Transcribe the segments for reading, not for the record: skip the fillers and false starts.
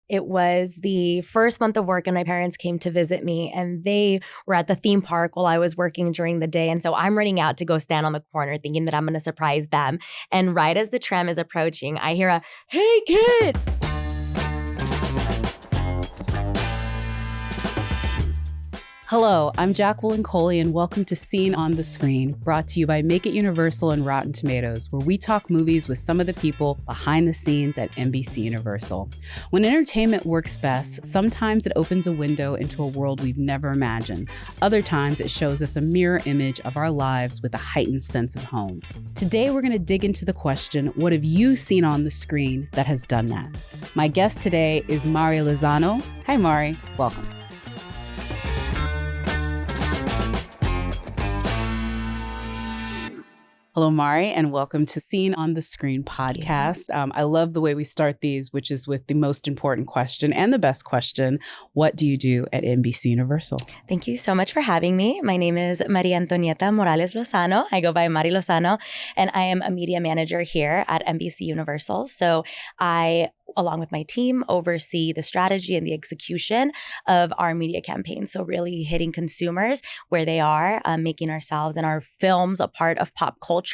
It was the first month of work and my parents came to visit me and they were at the theme park while I was working during the day. And so I'm running out to go stand on the corner thinking that I'm going to surprise them. And right as the tram is approaching, I hear a, "Hey, kid!" Hello, I'm Jacqueline Coley, and welcome to Seen on the Screen, brought to you by Make It Universal and Rotten Tomatoes, where we talk movies with some of the people behind the scenes at NBC Universal. When entertainment works best, sometimes it opens a window into a world we've never imagined. Other times, it shows us a mirror image of our lives with a heightened sense of home. Today, we're going to dig into the question, what have you seen on the screen that has done that? My guest today is Mari Lozano. Hi, Mari. Welcome. Hello, Mari, and welcome to Seen on the Screen podcast. I love the way we start these, which is with the most important question and the best question. What do you do at NBC Universal? Thank you so much for having me. My name is Maria Antonieta Morales Lozano. I go by Mari Lozano, and I am a media manager here at NBC Universal. So I, along with my team, oversee the strategy and the execution of our media campaign. So really hitting consumers where they are, making ourselves and our films a part of pop culture,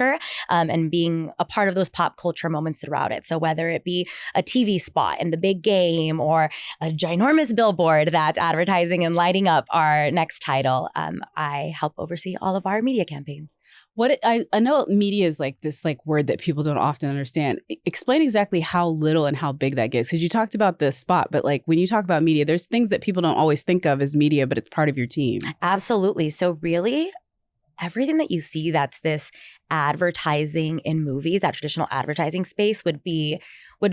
and being a part of those pop culture moments throughout it. So whether it be a TV spot in the big game or a ginormous billboard that's advertising and lighting up our next title, I help oversee all of our media campaigns. I know media is like this word that people don't often understand. Explain exactly how little and how big that gets. Because you talked about the spot, but when you talk about media, there's things that people don't always think of as media, but it's part of your team. Absolutely. So really, everything that you see that's this advertising in movies, that traditional advertising space would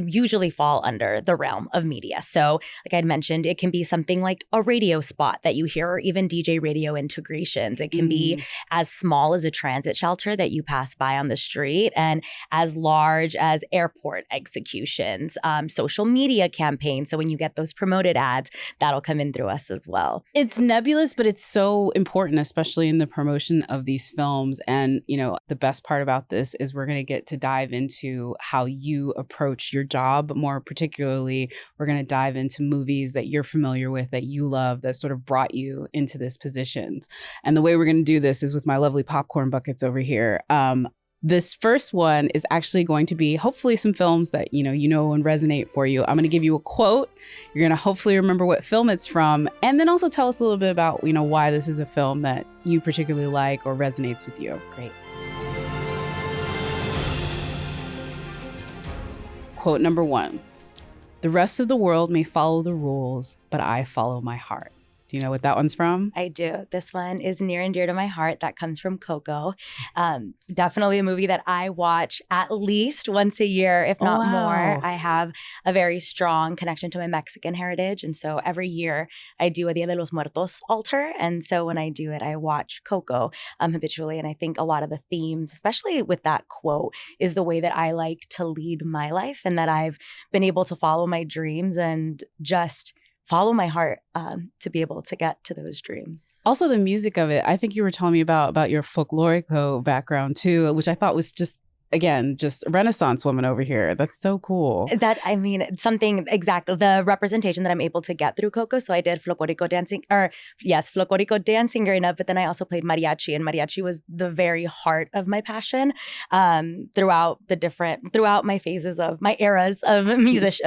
usually fall under the realm of media. So like I'd mentioned, it can be something like a radio spot that you hear, or even DJ radio integrations. It can be as small as a transit shelter that you pass by on the street, and as large as airport executions, social media campaigns. So when you get those promoted ads, that'll come in through us as well. It's nebulous, but it's so important, especially in the promotion of these films. And, the best part about this is we're going to get to dive into how you approach your job. More particularly, we're going to dive into movies that you're familiar with, that you love, that sort of brought you into this positions. And the way we're going to do this is with my lovely popcorn buckets over here. This first one is actually going to be hopefully some films that you know and resonate for you. I'm going to give you a quote. You're going to hopefully remember what film it's from, and then also tell us a little bit about why this is a film that you particularly like or resonates with you. Great. Quote number 1, "The rest of the world may follow the rules, but I follow my heart." Do you know what that one's from? I do. This one is near and dear to my heart. That comes from Coco. Definitely a movie that I watch at least once a year, if not more. I have a very strong connection to my Mexican heritage. And so every year I do a Dia de los Muertos altar. And so when I do it, I watch Coco habitually. And I think a lot of the themes, especially with that quote, is the way that I like to lead my life, and that I've been able to follow my dreams and just follow my heart to be able to get to those dreams. Also, the music of it. I think you were telling me about your folklorico background too, which I thought was just a Renaissance woman over here. That's so cool. Something exactly, the representation that I'm able to get through Coco. So I did folklorico dancing growing up, but then I also played mariachi, and mariachi was the very heart of my passion throughout my phases of my eras of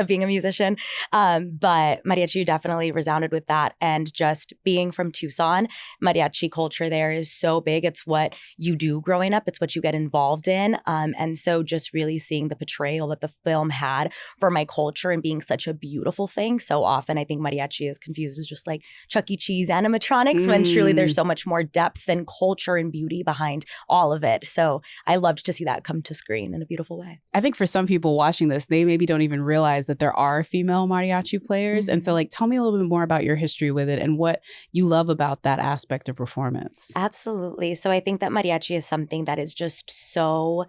being a musician. But mariachi definitely resounded with that, and just being from Tucson, mariachi culture there is so big. It's what you do growing up. It's what you get involved in. And so just really seeing the portrayal that the film had for my culture and being such a beautiful thing. So often I think mariachi is confused as just like Chuck E. Cheese animatronics, when truly there's so much more depth and culture and beauty behind all of it. So I loved to see that come to screen in a beautiful way. I think for some people watching this, they maybe don't even realize that there are female mariachi players. And so tell me a little bit more about your history with it and what you love about that aspect of performance. Absolutely. So I think that mariachi is something that is just so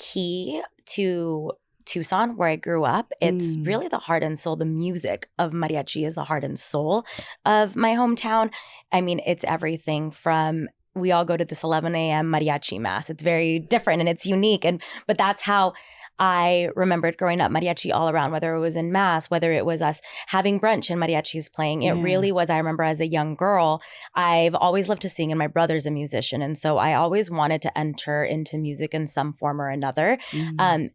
key to Tucson, where I grew up. It's really the heart and soul. The music of mariachi is the heart and soul of my hometown. It's everything from, we all go to this 11 a.m. mariachi mass. It's very different and it's unique. But that's how I remembered growing up mariachi all around, whether it was in mass, whether it was us having brunch and mariachis playing. It really was, I remember as a young girl, I've always loved to sing and my brother's a musician. And so I always wanted to enter into music in some form or another.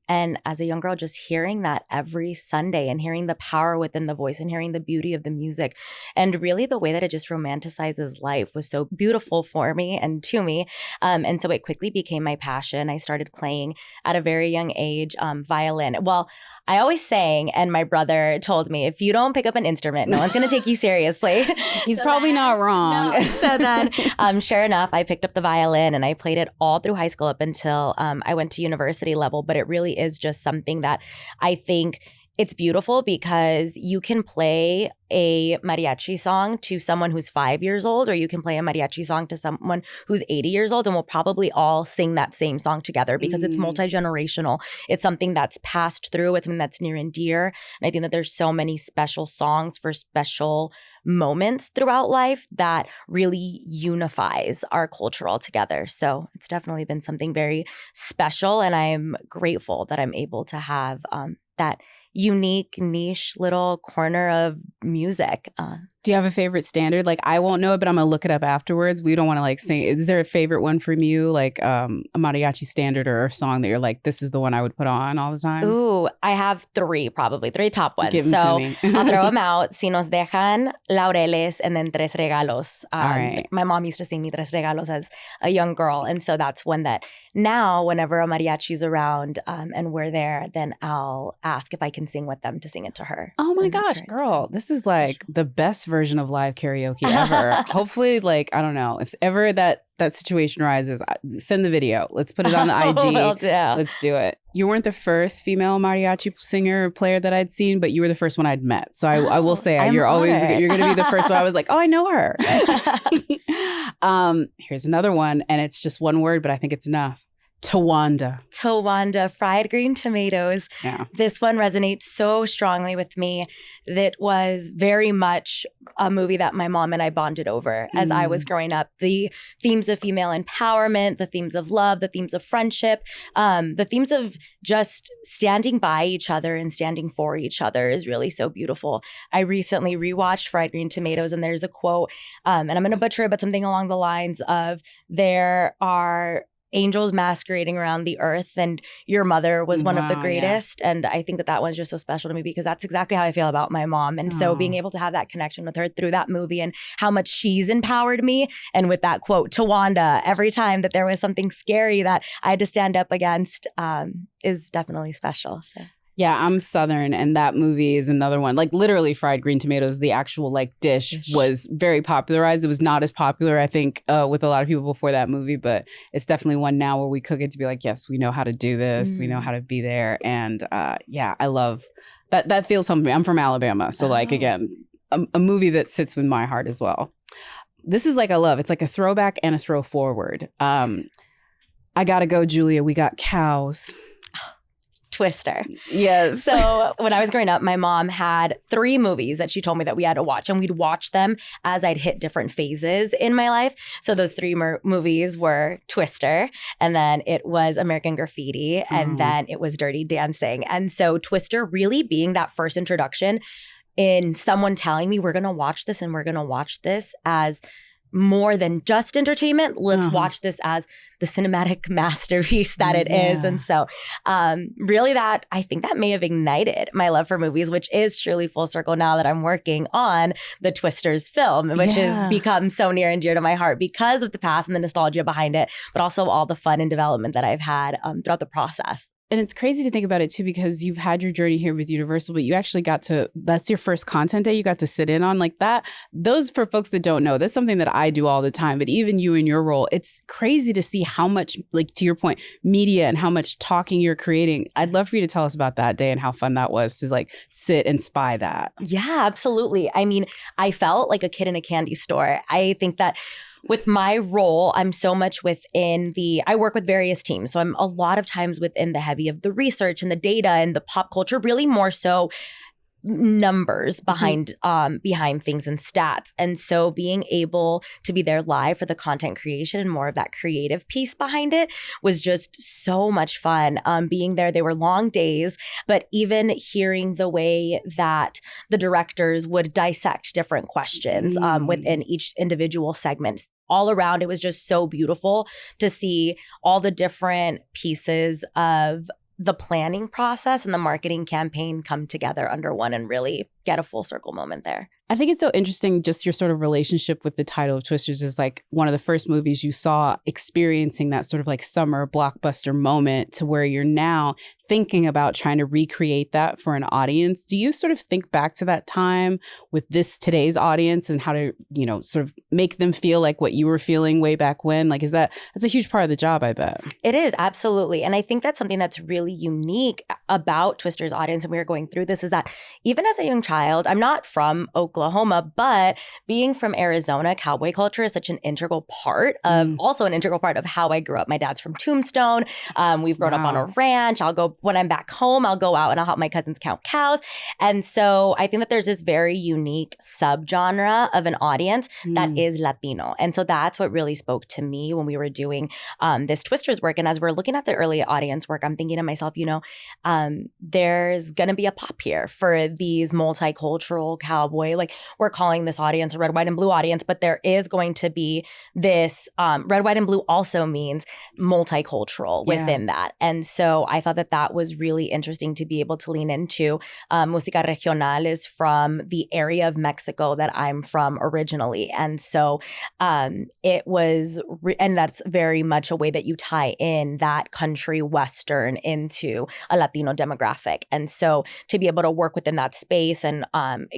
And as a young girl, just hearing that every Sunday and hearing the power within the voice and hearing the beauty of the music and really the way that it just romanticizes life was so beautiful for me and to me. And so it quickly became my passion. I started playing at a very young age, violin. Well, I always sang, and my brother told me, if you don't pick up an instrument, no one's going to take you seriously. He's probably not wrong. No. So then, sure enough, I picked up the violin and I played it all through high school up until I went to university level. But it really is just something that I think it's beautiful because you can play a mariachi song to someone who's 5 years old, or you can play a mariachi song to someone who's 80 years old, and we'll probably all sing that same song together because it's multi-generational. It's something that's passed through. It's something that's near and dear. And I think that there's so many special songs for special moments throughout life that really unifies our culture all together. So it's definitely been something very special, and I'm grateful that I'm able to have that unique niche little corner of music. Do you have a favorite standard? Like, I won't know it, but I'm gonna look it up afterwards. We don't want to like sing. Is there a favorite one from you, like a mariachi standard or a song that you're like, this is the one I would put on all the time? Ooh, I have three top ones. Give them so to me. I'll throw them out. Si nos dejan, Laureles, and then Tres Regalos. All right. My mom used to sing me Tres Regalos as a young girl. And so that's one that now whenever a mariachi's around and we're there, then I'll ask if I can sing with them to sing it to her. Oh my gosh, girl. This is like the best version of live karaoke ever. Hopefully, like, I don't know, if ever that situation arises, send the video. Let's put it on the IG. Will do. Let's do it. You weren't the first female mariachi singer or player that I'd seen, but you were the first one I'd met. So I will say you're going to be the first one. I was like, oh, I know her. Here's another one, and it's just one word, but I think it's enough. Towanda, fried green tomatoes. Yeah. This one resonates so strongly with me. That was very much a movie that my mom and I bonded over as I was growing up. The themes of female empowerment, the themes of love, the themes of friendship, the themes of just standing by each other and standing for each other is really so beautiful. I recently rewatched Fried Green Tomatoes, and there's a quote, and I'm going to butcher it, but something along the lines of, there are angels masquerading around the earth, and your mother was one of the greatest. Yeah. And I think that one's just so special to me because that's exactly how I feel about my mom. And so being able to have that connection with her through that movie and how much she's empowered me. And with that quote, Towanda, every time that there was something scary that I had to stand up against is definitely special. So. Yeah, I'm Southern, and that movie is another one. Like, literally, fried green tomatoes, the actual like dish was very popularized. It was not as popular, I think, with a lot of people before that movie, but it's definitely one now where we cook it to be like, yes, we know how to do this. We know how to be there. And yeah, I love that. That feels something. I'm from Alabama. So like, again, a movie that sits with my heart as well. This is like I love. It's like a throwback and a throw forward. I gotta go, Julia. We got cows. Twister. Yes. So when I was growing up, my mom had 3 movies that she told me that we had to watch, and we'd watch them as I'd hit different phases in my life. So those 3 movies were Twister, and then it was American Graffiti, and then it was Dirty Dancing. And so Twister really being that first introduction in someone telling me, we're going to watch this, and we're going to watch this as more than just entertainment. Let's watch this as the cinematic masterpiece that it is. And so really that, I think that may have ignited my love for movies, which is truly full circle now that I'm working on the Twisters film, which has become so near and dear to my heart because of the past and the nostalgia behind it, but also all the fun and development that I've had throughout the process. And it's crazy to think about it too, because you've had your journey here with Universal, but you actually got to, that's your first content day you got to sit in on like that. Those, for folks that don't know, that's something that I do all the time, but even you in your role, it's crazy to see how much, like to your point, media and how much talking you're creating. I'd love for you to tell us about that day and how fun that was to like sit and spy that. Yeah, absolutely. I mean, I felt like a kid in a candy store. I think that with my role, I'm so much within I work with various teams. So I'm a lot of times within the heavy of the research and the data and the pop culture, really more so numbers behind things and stats. And so being able to be there live for the content creation and more of that creative piece behind it was just so much fun. Being there, they were long days, but even hearing the way that the directors would dissect different questions within each individual segment. All around, it was just so beautiful to see all the different pieces of the planning process and the marketing campaign come together under one and really get a full circle moment there. I think it's so interesting, just your sort of relationship with the title of Twisters is like one of the first movies you saw experiencing that sort of like summer blockbuster moment to where you're now thinking about trying to recreate that for an audience. Do you sort of think back to that time with today's audience and how to, you know, sort of make them feel like what you were feeling way back when? Like, that's a huge part of the job, I bet. It is, absolutely. And I think that's something that's really unique about Twisters' audience, and we were going through this, is that even as a young child, I'm not from Oklahoma, but being from Arizona, cowboy culture is such an integral part of, also an integral part of how I grew up. My dad's from Tombstone. We've grown up on a ranch. When I'm back home, I'll go out and I'll help my cousins count cows. And so I think that there's this very unique subgenre of an audience that is Latino. And so that's what really spoke to me when we were doing this Twisters work. And as we're looking at the early audience work, I'm thinking to myself, you know, there's going to be a pop here for these multicultural cowboy, like we're calling this audience a red, white, and blue audience, but there is going to be this red, white, and blue also means multicultural within that. And so I thought that was really interesting to be able to lean into. Música Regional is from the area of Mexico that I'm from originally. And so it was, and that's very much a way that you tie in that country Western into a Latino demographic. And so to be able to work within that space and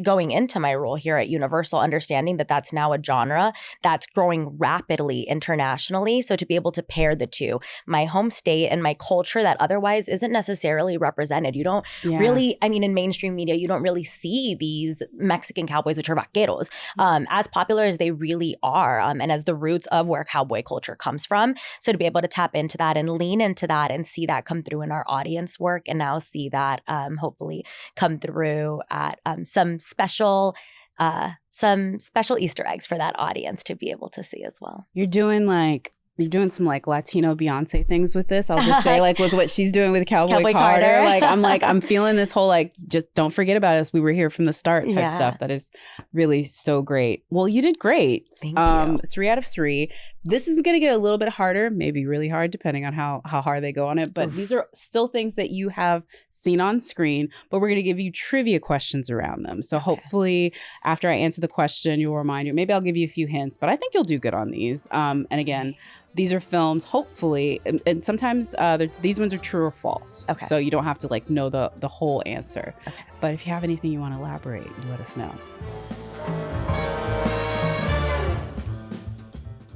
going into my role here at Universal, understanding that that's now a genre that's growing rapidly internationally. So to be able to pair the two, my home state and my culture that otherwise isn't necessarily represented. You don't really, I mean, in mainstream media, you don't really see these Mexican cowboys, which are vaqueros, as popular as they really are, and as the roots of where cowboy culture comes from. So to be able to tap into that and lean into that and see that come through in our audience work, and now see that hopefully come through at some special Easter eggs for that audience to be able to see as well. You're doing some like Latino Beyonce things with this. I'll just say like with what she's doing with Cowboy Carter. I'm feeling this whole like, just don't forget about us. We were here from the start type stuff. That is really so great. Well, you did great. Thank you. 3 out of 3. This is going to get a little bit harder, maybe really hard, depending on how hard they go on it. But these are still things that you have seen on screen, but we're going to give you trivia questions around them. So hopefully after I answer the question, you'll remind you. Maybe I'll give you a few hints, but I think you'll do good on these. And again, these are films, hopefully, and sometimes these ones are true or false. Okay. So you don't have to like know the whole answer. Okay. But if you have anything you want to elaborate, let us know.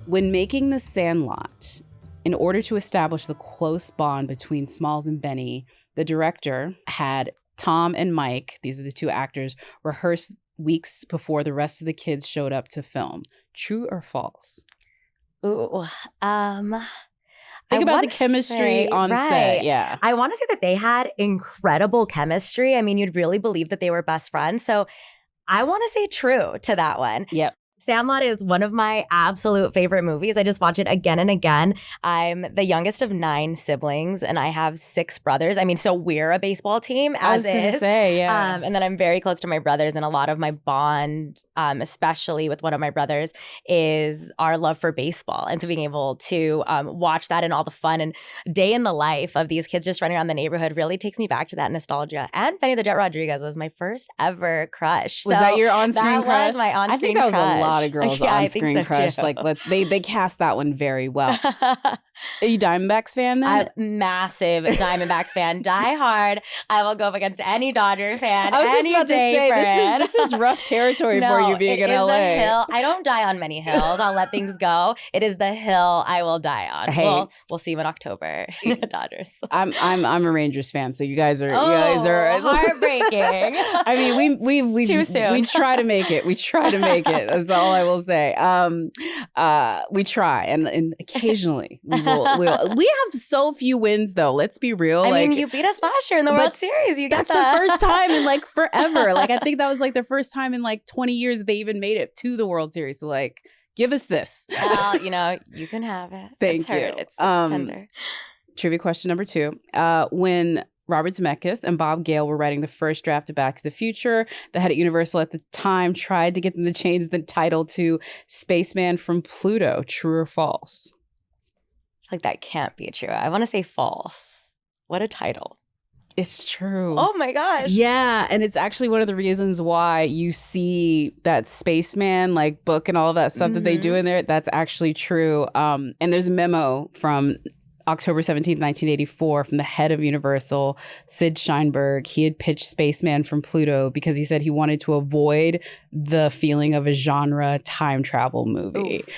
When making The Sandlot, in order to establish the close bond between Smalls and Benny, the director had Tom and Mike, these are the two actors, rehearse weeks before the rest of the kids showed up to film. True or false? Ooh, think about the chemistry on set. Yeah. I want to say that they had incredible chemistry. I mean, you'd really believe that they were best friends. So I want to say true to that one. Yep. Sandlot is one of my absolute favorite movies. I just watch it again and again. I'm the youngest of 9 siblings, and I have 6 brothers. I mean, so we're a baseball team, as is. I was going to say, yeah. And then I'm very close to my brothers, and a lot of my bond, especially with one of my brothers, is our love for baseball. And so being able to watch that and all the fun and day in the life of these kids just running around the neighborhood really takes me back to that nostalgia. And Benny the Jet Rodriguez was my first ever crush. Was that your on-screen crush? That was my on-screen crush. I think that was a lot of girls on-screen crush. Too. Like they cast that one very well. Are you Diamondbacks fan then? I'm massive Diamondbacks fan. Die hard. I will go up against any Dodger fan. I was just about to say, this is rough territory for you being in LA. The hill. I don't die on many hills. I'll let things go. It is the hill I will die on. Hey. We'll see you in October. Dodgers. I'm a Rangers fan, so you guys are heartbreaking. I mean, we too soon. We try to make it. That's all all I will say. We try, and occasionally we have so few wins, though. Let's be real. I mean, you beat us last year in the World Series. That's the first time in like forever. Like, I think that was like the first time in like 20 years that they even made it to the World Series. So like, give us this. Well, you can have it. Thank you. It's tender. Trivia question number 2. When Robert Zemeckis and Bob Gale were writing the first draft of Back to the Future, the head at Universal at the time tried to get them to change the title to Spaceman from Pluto. True or false? Like, that can't be true. I want to say false. What a title. It's true. Oh my gosh. Yeah. And it's actually one of the reasons why you see that Spaceman like book and all that stuff that they do in there. That's actually true. And there's a memo from October 17th, 1984, from the head of Universal, Sid Sheinberg. He had pitched Spaceman from Pluto because he said he wanted to avoid the feeling of a genre time travel movie. Oof.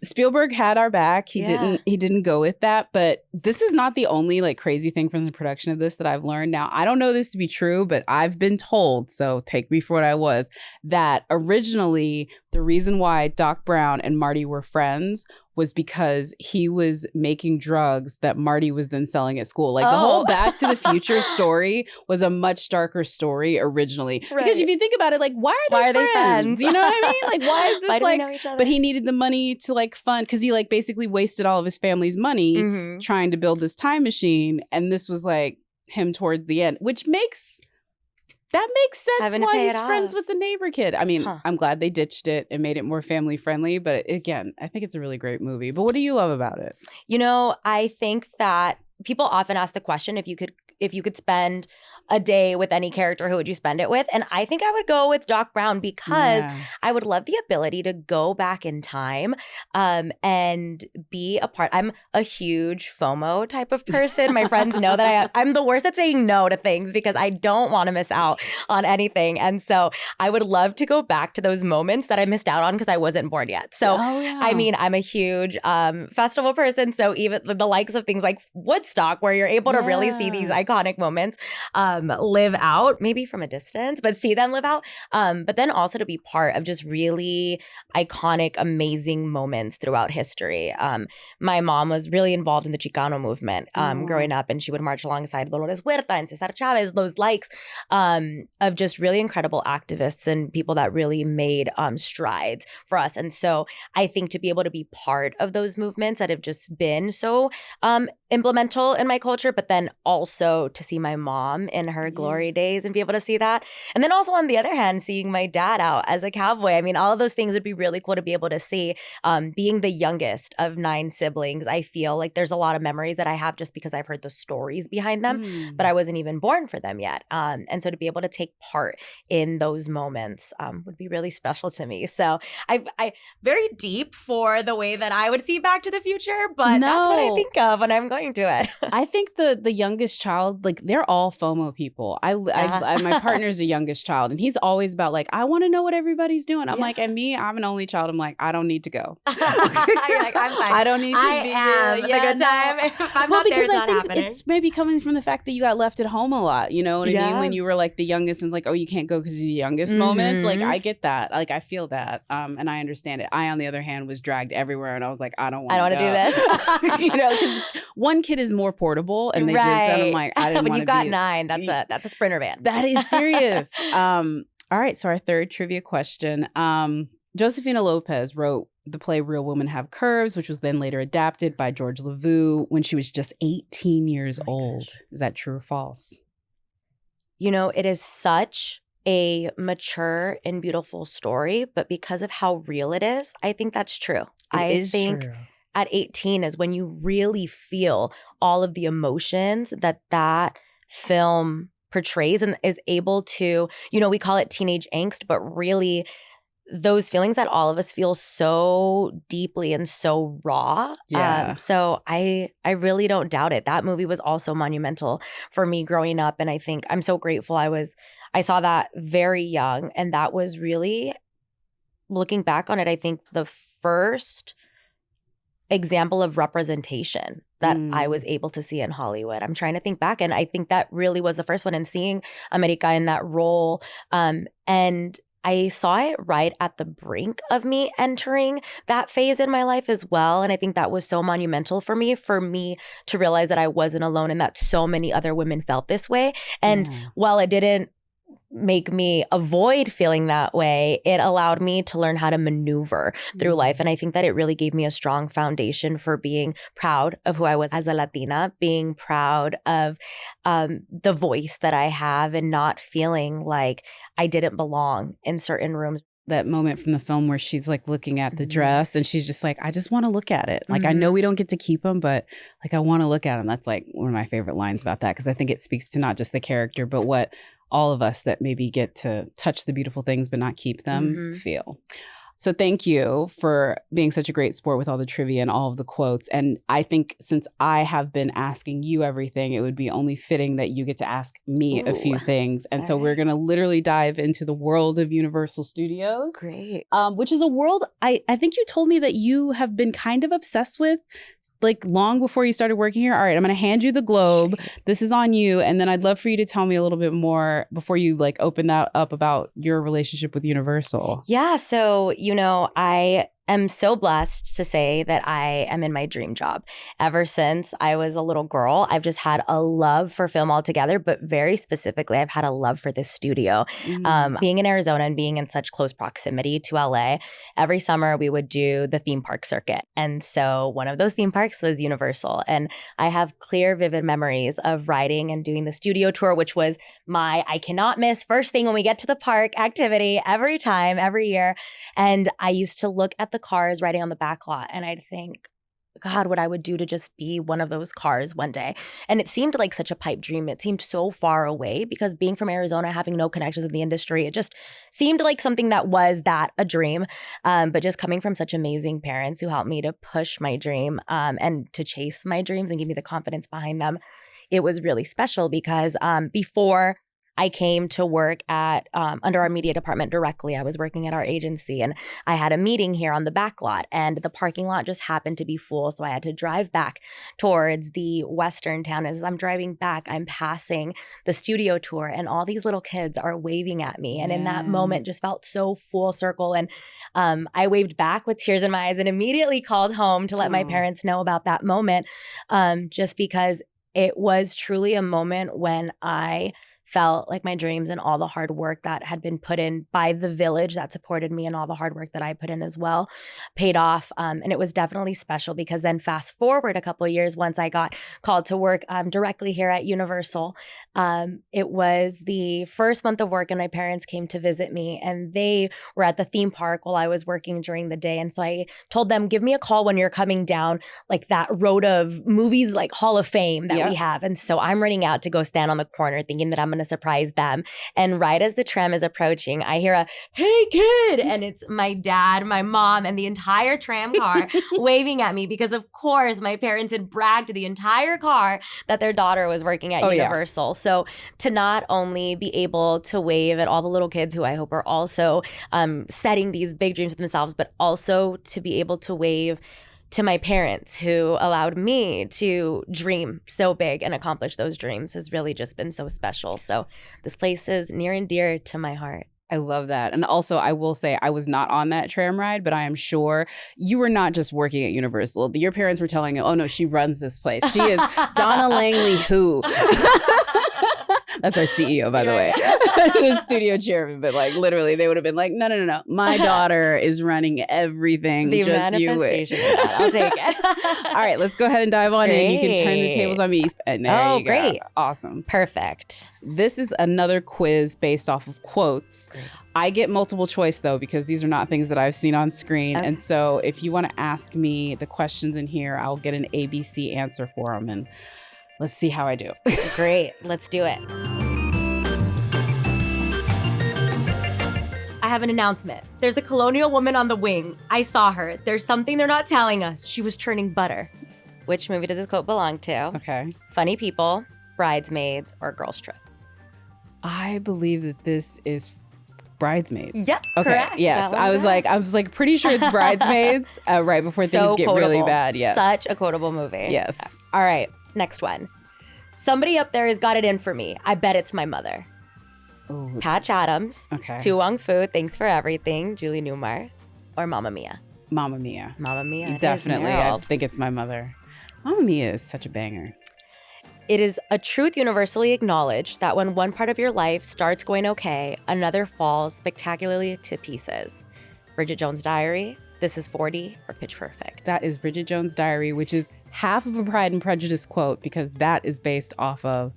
Spielberg had our back. He didn't go with that, but this is not the only like crazy thing from the production of this that I've learned. Now, I don't know this to be true, but I've been told, so take me for what I was, that originally the reason why Doc Brown and Marty were friends was because he was making drugs that Marty was then selling at school. Like the whole Back to the Future story was a much darker story originally. Right. Because if you think about it, like, why are they friends? You know what I mean? Like, why is this why do we know each other? But he needed the money to like fund, because he like basically wasted all of his family's money trying to build this time machine. And this was like him towards the end, which makes sense why he's friends with the neighbor kid. I mean, I'm glad they ditched it and made it more family friendly. But again, I think it's a really great movie. But what do you love about it? I think that people often ask the question, if you could spend a day with any character, who would you spend it with? And I think I would go with Doc Brown because I would love the ability to go back in time and be a part. I'm a huge FOMO type of person. My friends know that I'm the worst at saying no to things because I don't want to miss out on anything. And so I would love to go back to those moments that I missed out on because I wasn't born yet. So, I mean, I'm a huge festival person. So even the likes of things like Woodstock, where you're able to really see these iconic moments live out, maybe from a distance, but see them live out. But then also to be part of just really iconic, amazing moments throughout history. My mom was really involved in the Chicano movement growing up, and she would march alongside Dolores Huerta and Cesar Chavez, those likes of just really incredible activists and people that really made strides for us. And so I think to be able to be part of those movements that have just been so implemental in my culture, but then also to see my mom in her glory days and be able to see that. And then also on the other hand, seeing my dad out as a cowboy. I mean, all of those things would be really cool to be able to see. Being the youngest of 9 siblings, I feel like there's a lot of memories that I have just because I've heard the stories behind them, but I wasn't even born for them yet. And so to be able to take part in those moments would be really special to me. So I very deep for the way that I would see Back to the Future, but that's what I think of when I'm going to it. I think the youngest child, like, they're all FOMO people. My partner's the youngest child, and he's always about like, I want to know what everybody's doing. I'm like, and me, I'm an only child. I'm like, I don't need to go. You're like, I'm fine. I don't need to be am here. a good time. If I'm well, not there, because I think happening. it's maybe coming from the fact that you got left at home a lot. You know what I mean? When you were like the youngest, and like, oh, you can't go because you're the youngest moments. Like, I get that. Like, I feel that. And I understand it. I, on the other hand, was dragged everywhere, and I was like, I don't want to do this. You know, because one kid is more portable, and they just, and I'm like, I didn't want to be. When you've got 9, that's a Sprinter van. That is serious. All right, so our third trivia question. Josefina Lopez wrote the play Real Women Have Curves, which was then later adapted by George LaVue when she was just 18 years old. Gosh. Is that true or false? You know, it is such a mature and beautiful story, but because of how real it is, I think that's true. I think true. At 18 is when you really feel all of the emotions that film portrays and is able to, you know, we call it teenage angst, but really those feelings that all of us feel so deeply and so raw. Yeah. So I really don't doubt it. That movie was also monumental for me growing up. And I think I'm so grateful I saw that very young. And that was really, looking back on it, I think the first example of representation that I was able to see in Hollywood. I'm trying to think back, and I think that really was the first one, and seeing America in that role. And I saw it right at the brink of me entering that phase in my life as well. And I think that was so monumental for me to realize that I wasn't alone and that so many other women felt this way. And while it didn't make me avoid feeling that way, it allowed me to learn how to maneuver through life. And I think that it really gave me a strong foundation for being proud of who I was as a Latina, being proud of the voice that I have and not feeling like I didn't belong in certain rooms. That moment from the film where she's like looking at the dress and she's just like, I just want to look at it. Like, I know we don't get to keep them, but like, I want to look at them. That's like one of my favorite lines about that, because I think it speaks to not just the character, but what all of us that maybe get to touch the beautiful things but not keep them feel. So thank you for being such a great sport with all the trivia and all of the quotes. And I think since I have been asking you everything, it would be only fitting that you get to ask me a few things. And so we're going to literally dive into the world of Universal Studios. Great. Which is a world I think you told me that you have been kind of obsessed with, like long before you started working here. All right, I'm going to hand you the globe. This is on you. And then I'd love for you to tell me a little bit more before you like open that up about your relationship with Universal. Yeah. So, I am so blessed to say that I am in my dream job. Ever since I was a little girl, I've just had a love for film altogether, but very specifically, I've had a love for this studio. Being in Arizona and being in such close proximity to LA, every summer we would do the theme park circuit. And so one of those theme parks was Universal. And I have clear, vivid memories of riding and doing the studio tour, which was my I cannot miss first thing when we get to the park activity every time, every year. And I used to look at the cars riding on the back lot and I'd think, God, what I would do to just be one of those cars one day. And it seemed like such a pipe dream. It seemed so far away because being from Arizona, having no connections with the industry, it just seemed like something that was a dream. But just coming from such amazing parents who helped me to push my dream and to chase my dreams and give me the confidence behind them, it was really special because before I came to work at under our media department directly. I was working at our agency and I had a meeting here on the back lot and the parking lot just happened to be full. So I had to drive back towards the western town. As I'm driving back, I'm passing the studio tour and all these little kids are waving at me. And in that moment just felt so full circle. And I waved back with tears in my eyes and immediately called home to let my parents know about that moment just because it was truly a moment when I felt like my dreams and all the hard work that had been put in by the village that supported me and all the hard work that I put in as well paid off. And it was definitely special because then fast forward a couple of years, once I got called to work directly here at Universal, it was the first month of work and my parents came to visit me and they were at the theme park while I was working during the day. And so I told them, give me a call when you're coming down like that road of movies like Hall of Fame that we have. And so I'm running out to go stand on the corner thinking that I'm going to surprise them. And right as the tram is approaching, I hear a, hey kid, and it's my dad, my mom, and the entire tram car waving at me because of course my parents had bragged to the entire car that their daughter was working at Universal. So to not only be able to wave at all the little kids who I hope are also setting these big dreams for themselves, but also to be able to wave to my parents who allowed me to dream so big and accomplish those dreams has really just been so special. So this place is near and dear to my heart. I love that. And also, I will say I was not on that tram ride, but I am sure you were not just working at Universal. Your parents were telling you, oh no, she runs this place. She is Donna Langley who? That's our CEO, by the way. The studio chairman. But like literally, they would have been like, no. My daughter is running everything. The just manifestation of that. I'll take it. All right, let's go ahead and dive on in. You can turn the tables on me. And there you go. Great. Awesome. Perfect. This is another quiz based off of quotes. Great. I get multiple choice though, because these are not things that I've seen on screen. Okay. And so if you want to ask me the questions in here, I'll get an ABC answer for them. And let's see how I do. Great. Let's do it. I have an announcement. There's a colonial woman on the wing. I saw her. There's something they're not telling us. She was churning butter. Which movie does this quote belong to? Okay. Funny People, Bridesmaids, or Girls Trip? I believe that this is Bridesmaids. Yep, okay. Correct. Yes, I was like pretty sure it's Bridesmaids. Right before things get really bad. Yes, such a quotable movie. Yes. Okay. All right, next one. Somebody up there has got it in for me. I bet it's my mother. Ooh, Patch Adams, okay. Tu Wong Fu, Thanks for Everything, Julie Newmar, or Mamma Mia? Mamma Mia. Mamma Mia. it is, Definitely. I Meryl. think it's my mother. Mamma Mia is such a banger. It is a truth universally acknowledged that when one part of your life starts going okay, another falls spectacularly to pieces. Bridget Jones' Diary, This Is 40, or Pitch Perfect. That is Bridget Jones' Diary, which is half of a Pride and Prejudice quote because that is based off of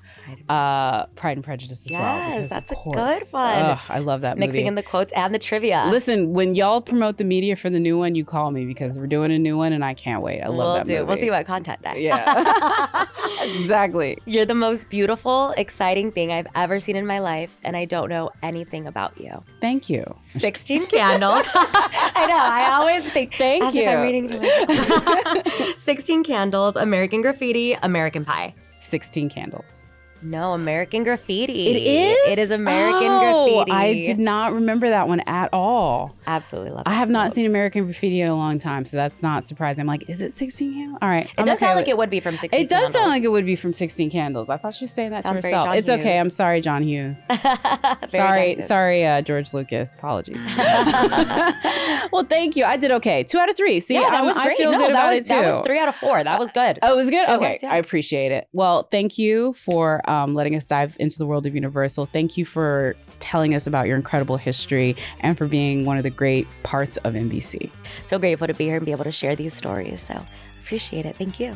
Pride and Prejudice as well. Yes, because, that's of a course, good one. Ugh, I love that movie. Mixing in the quotes and the trivia. Listen, when y'all promote the media for the new one, you call me because we're doing a new one and I can't wait. I love that movie. We'll see about content day. Yeah, exactly. You're the most beautiful, exciting thing I've ever seen in my life, and I don't know anything about you. Thank you. 16 Candles. I know. I always think, Thank as you. if I'm reading to myself. 16 Candles, American Graffiti, American Pie. 16 Candles. No, American Graffiti. It is? It is American Graffiti. I did not remember that one at all. Absolutely love it. I have not seen American Graffiti in a long time, so that's not surprising. I'm like, is it 16 Candles? All right. It does sound like it would be from 16 It does Candles. sound like it would be from 16 Candles. I thought she was saying that Sounds to very herself. John It's okay. Hughes. I'm sorry, John Hughes. Very sorry, George Lucas. Apologies. Well, thank you. I did okay. 2 out of 3. See, Yeah, that was great. I feel good about it too. That was 3 out of 4. That was good. Oh, it was good? It Okay. was, yeah. I appreciate it. Well, thank you for letting us dive into the world of Universal. Thank you for telling us about your incredible history and for being one of the great parts of NBC. So grateful to be here and be able to share these stories. So appreciate it. Thank you.